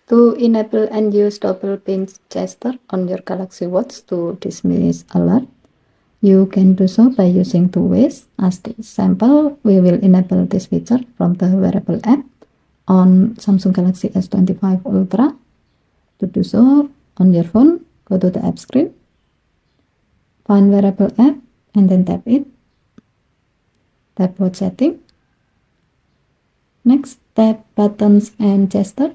To enable and use double pinch gesture on your Galaxy Watch to dismiss alert, you can do so by using two ways. As the example, we will enable this feature from the wearable app on Samsung Galaxy S25 Ultra. To do so, on your phone, go to the app screen, find wearable app, and then tap it. Tap watch setting. Next, tap buttons and gesture.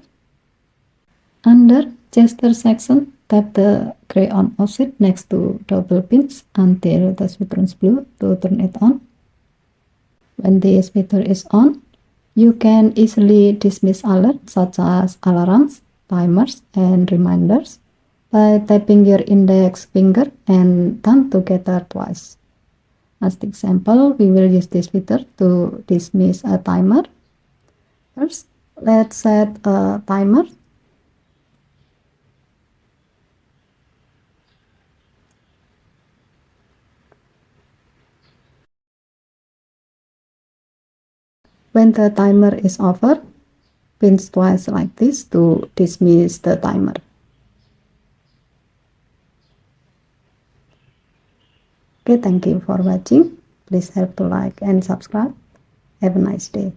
Under gesture section, tap the gray on offset next to double pinch until the switch turns blue to turn it on. When this feature is on, you can easily dismiss alerts such as alarms, timers, and reminders by tapping your index finger and thumb together twice. As the example, we will use this feature to dismiss a timer. First, let's set a timer. When the timer is over, pinch twice like this to dismiss the timer. Okay, thank you for watching. Please help to like and subscribe. Have a nice day.